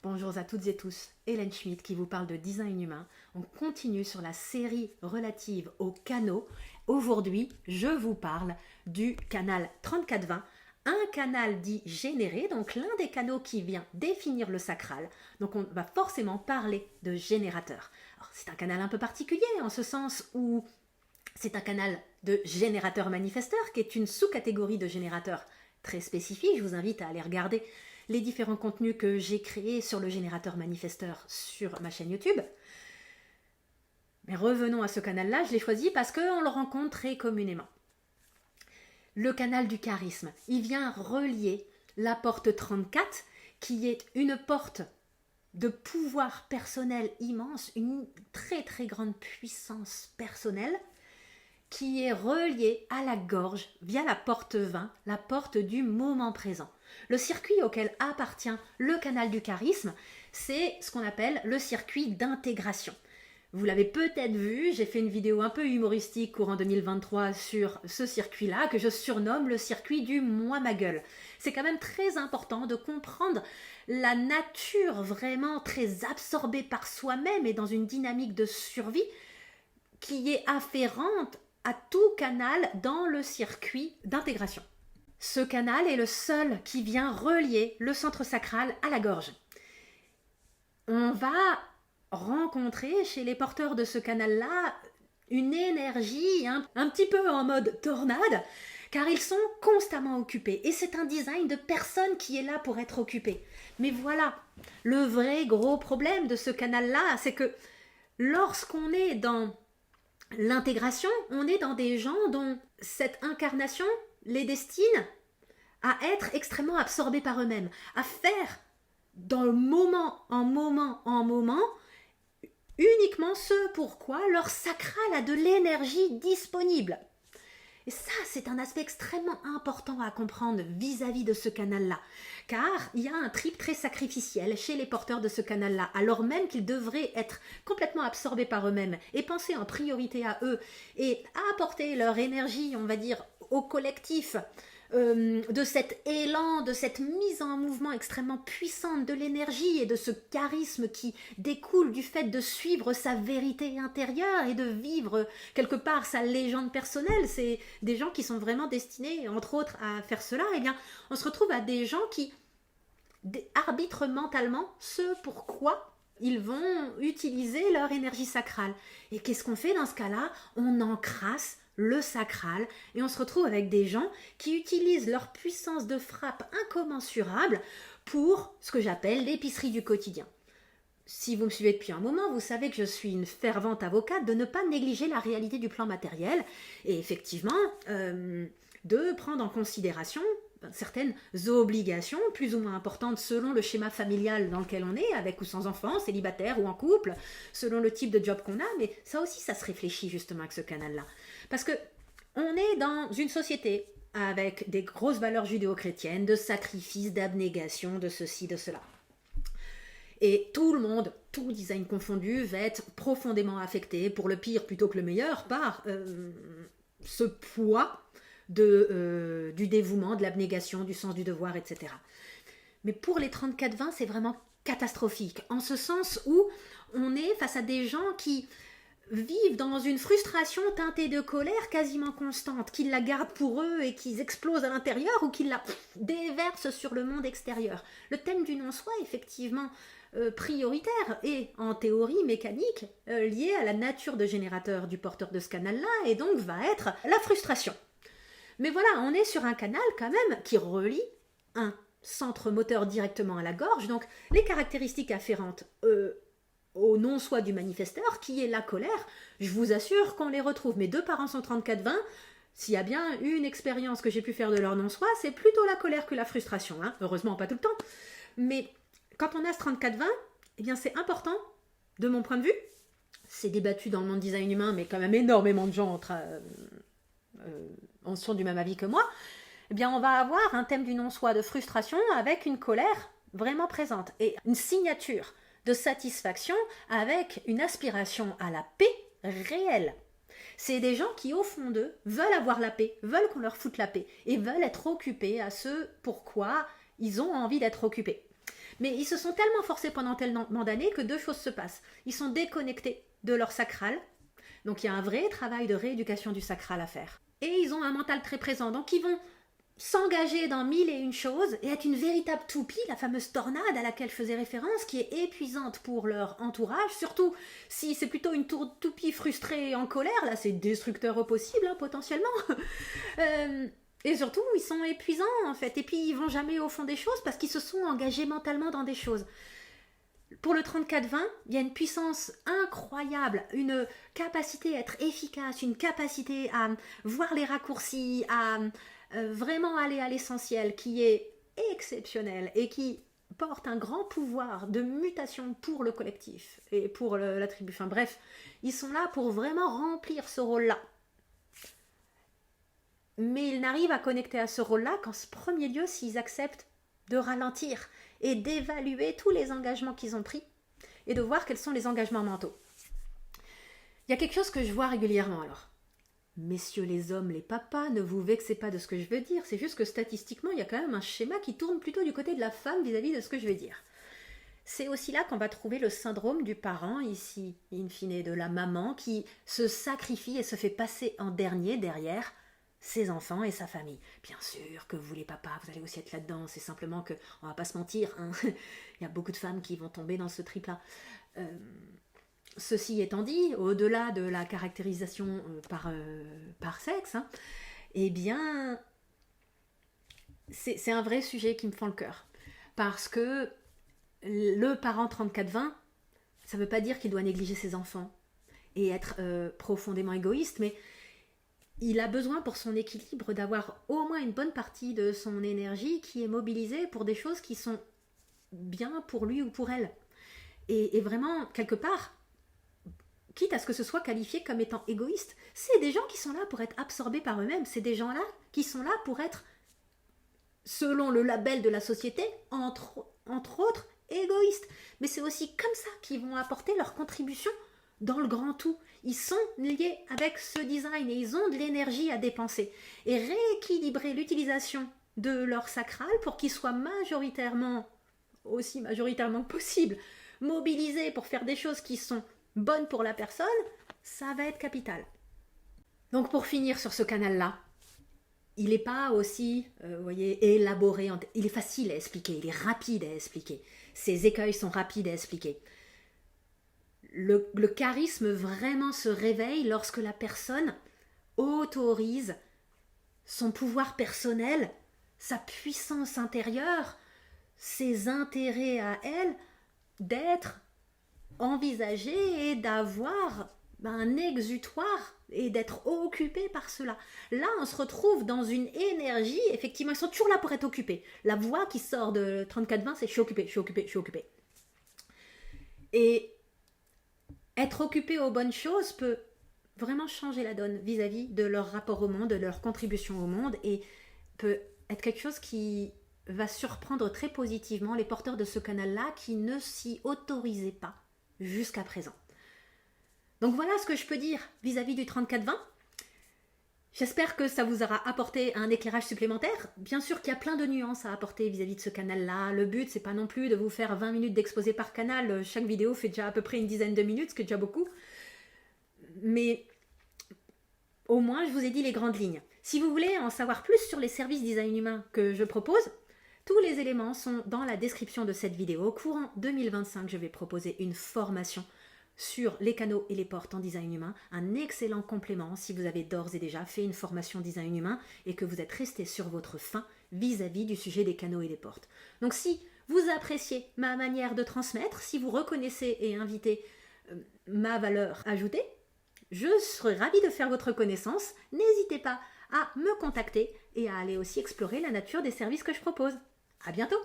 Bonjour à toutes et tous, Hélène Schmidt qui vous parle de design humain. On continue sur la série relative aux canaux. Aujourd'hui, je vous parle du canal 3420, un canal dit généré, donc l'un des canaux qui vient définir le sacral. Donc on va forcément parler de générateur. Alors, c'est un canal un peu particulier en ce sens où c'est un canal de générateur manifesteur qui est une sous-catégorie de générateur très spécifique. Je vous invite à aller regarder les différents contenus que j'ai créés sur le générateur manifesteur sur ma chaîne YouTube. Mais revenons à ce canal-là, je l'ai choisi parce qu'on le rencontre très communément. Le canal du charisme, il vient relier la porte 34, qui est une porte de pouvoir personnel immense, une très très grande puissance personnelle, qui est reliée à la gorge via la porte 20, la porte du moment présent. Le circuit auquel appartient le canal du charisme, c'est ce qu'on appelle le circuit d'intégration. Vous l'avez peut-être vu, j'ai fait une vidéo un peu humoristique courant 2023 sur ce circuit-là, que je surnomme le circuit du moi ma gueule. C'est quand même très important de comprendre la nature vraiment très absorbée par soi-même et dans une dynamique de survie qui est afférente à tout canal dans le circuit d'intégration. Ce canal est le seul qui vient relier le centre sacral à la gorge. On va rencontrer chez les porteurs de ce canal-là une énergie un petit peu en mode tornade, car ils sont constamment occupés. Et c'est un design de personne qui est là pour être occupé. Mais voilà, le vrai gros problème de ce canal-là, c'est que lorsqu'on est dans l'intégration, on est dans des gens dont cette incarnation les destine à être extrêmement absorbés par eux-mêmes, à faire dans le moment en moment en moment uniquement ce pourquoi leur sacral a de l'énergie disponible. Et ça, c'est un aspect extrêmement important à comprendre vis-à-vis de ce canal-là, car il y a un trip très sacrificiel chez les porteurs de ce canal-là, alors même qu'ils devraient être complètement absorbés par eux-mêmes et penser en priorité à eux et à apporter leur énergie, on va dire, au collectif, de cet élan, de cette mise en mouvement extrêmement puissante de l'énergie et de ce charisme qui découle du fait de suivre sa vérité intérieure et de vivre quelque part sa légende personnelle. C'est des gens qui sont vraiment destinés, entre autres, à faire cela. Eh bien, on se retrouve à des gens qui arbitrent mentalement ce pourquoi ils vont utiliser leur énergie sacrale. Et qu'est-ce qu'on fait dans ce cas-là? On encrasse le sacral, et on se retrouve avec des gens qui utilisent leur puissance de frappe incommensurable pour ce que j'appelle l'épicerie du quotidien. Si vous me suivez depuis un moment, vous savez que je suis une fervente avocate de ne pas négliger la réalité du plan matériel, et effectivement, de prendre en considération certaines obligations plus ou moins importantes selon le schéma familial dans lequel on est, avec ou sans enfants, célibataire ou en couple, selon le type de job qu'on a, mais ça aussi, ça se réfléchit justement avec ce canal-là. Parce que on est dans une société avec des grosses valeurs judéo-chrétiennes, de sacrifice, d'abnégation, de ceci, de cela. Et tout le monde, tout design confondu, va être profondément affecté, pour le pire plutôt que le meilleur, par ce poids du dévouement, de l'abnégation, du sens du devoir, etc. Mais pour les 34-20, c'est vraiment catastrophique, en ce sens où on est face à des gens qui vivent dans une frustration teintée de colère quasiment constante, qu'ils la gardent pour eux et qu'ils explosent à l'intérieur ou qu'ils la déversent sur le monde extérieur. Le thème du non-soi, effectivement, prioritaire et en théorie mécanique lié à la nature de générateur du porteur de ce canal-là, et donc va être la frustration. Mais voilà, on est sur un canal quand même qui relie un centre moteur directement à la gorge, donc les caractéristiques afférentes au non-soi du manifesteur, qui est la colère, je vous assure qu'on les retrouve. Mes deux parents sont 34-20, s'il y a bien une expérience que j'ai pu faire de leur non-soi, c'est plutôt la colère que la frustration, hein. Heureusement pas tout le temps, mais quand on a ce 34-20, eh bien c'est important, de mon point de vue, c'est débattu dans le monde design humain, mais quand même énormément de gens en sont du même avis que moi, eh bien on va avoir un thème du non-soi de frustration avec une colère vraiment présente et une signature de satisfaction avec une aspiration à la paix réelle. C'est des gens qui, au fond d'eux, veulent avoir la paix, veulent qu'on leur foute la paix et veulent être occupés à ce pourquoi ils ont envie d'être occupés. Mais ils se sont tellement forcés pendant tellement d'années que deux choses se passent. Ils sont déconnectés de leur sacral, donc il y a un vrai travail de rééducation du sacral à faire. Et ils ont un mental très présent, donc ils vont s'engager dans mille et une choses et être une véritable toupie, la fameuse tornade à laquelle je faisais référence, qui est épuisante pour leur entourage, surtout si c'est plutôt une toupie frustrée et en colère, là c'est destructeur au possible, hein, potentiellement. Et surtout, ils sont épuisants en fait, et puis ils vont jamais au fond des choses parce qu'ils se sont engagés mentalement dans des choses. Pour le 34-20, il y a une puissance incroyable, une capacité à être efficace, une capacité à voir les raccourcis, à vraiment aller à l'essentiel qui est exceptionnel et qui porte un grand pouvoir de mutation pour le collectif et pour la tribu. Enfin bref, ils sont là pour vraiment remplir ce rôle-là. Mais ils n'arrivent à connecter à ce rôle-là qu'en premier lieu s'ils acceptent de ralentir et d'évaluer tous les engagements qu'ils ont pris et de voir quels sont les engagements mentaux. Il y a quelque chose que je vois régulièrement alors. Messieurs les hommes, les papas, ne vous vexez pas de ce que je veux dire, c'est juste que statistiquement, il y a quand même un schéma qui tourne plutôt du côté de la femme vis-à-vis de ce que je vais dire. C'est aussi là qu'on va trouver le syndrome du parent, ici, in fine, de la maman, qui se sacrifie et se fait passer en dernier derrière ses enfants et sa famille. Bien sûr que vous les papas, vous allez aussi être là-dedans, c'est simplement que, on va pas se mentir, hein, il y a beaucoup de femmes qui vont tomber dans ce trip-là. Ceci étant dit, au-delà de la caractérisation par sexe, hein, eh bien, c'est un vrai sujet qui me fend le cœur. Parce que le parent 34-20, ça ne veut pas dire qu'il doit négliger ses enfants et être profondément égoïste, mais il a besoin pour son équilibre d'avoir au moins une bonne partie de son énergie qui est mobilisée pour des choses qui sont bien pour lui ou pour elle. Et vraiment, quelque part, quitte à ce que ce soit qualifié comme étant égoïste, c'est des gens qui sont là pour être absorbés par eux-mêmes, c'est des gens-là qui sont là pour être, selon le label de la société, entre autres, égoïstes. Mais c'est aussi comme ça qu'ils vont apporter leur contribution dans le grand tout. Ils sont liés avec ce design et ils ont de l'énergie à dépenser. Et rééquilibrer l'utilisation de leur sacral pour qu'ils soient aussi majoritairement que possible, mobilisés pour faire des choses qui sont bonnes pour la personne, ça va être capital. Donc pour finir sur ce canal-là, il n'est pas aussi, vous voyez, élaboré, il est facile à expliquer, il est rapide à expliquer. Ces écueils sont rapides à expliquer. Le charisme vraiment se réveille lorsque la personne autorise son pouvoir personnel, sa puissance intérieure, ses intérêts à elle, d'être envisagé et d'avoir un exutoire et d'être occupé par cela. Là, on se retrouve dans une énergie, effectivement, ils sont toujours là pour être occupés. La voix qui sort de 34-20, c'est « je suis occupé, je suis occupé, je suis occupé ». Et être occupé aux bonnes choses peut vraiment changer la donne vis-à-vis de leur rapport au monde, de leur contribution au monde, et peut être quelque chose qui va surprendre très positivement les porteurs de ce canal-là qui ne s'y autorisaient pas jusqu'à présent. Donc voilà ce que je peux dire vis-à-vis du 34-20. J'espère que ça vous aura apporté un éclairage supplémentaire. Bien sûr qu'il y a plein de nuances à apporter vis-à-vis de ce canal-là. Le but, c'est pas non plus de vous faire 20 minutes d'exposé par canal. Chaque vidéo fait déjà à peu près une dizaine de minutes, ce qui est déjà beaucoup. Mais au moins, je vous ai dit les grandes lignes. Si vous voulez en savoir plus sur les services design humain que je propose, tous les éléments sont dans la description de cette vidéo. Courant 2025, je vais proposer une formation sur les canaux et les portes en design humain, un excellent complément si vous avez d'ores et déjà fait une formation design humain et que vous êtes resté sur votre faim vis-à-vis du sujet des canaux et des portes. Donc si vous appréciez ma manière de transmettre, si vous reconnaissez et invitez ma valeur ajoutée, je serai ravie de faire votre connaissance. N'hésitez pas à me contacter et à aller aussi explorer la nature des services que je propose. À bientôt!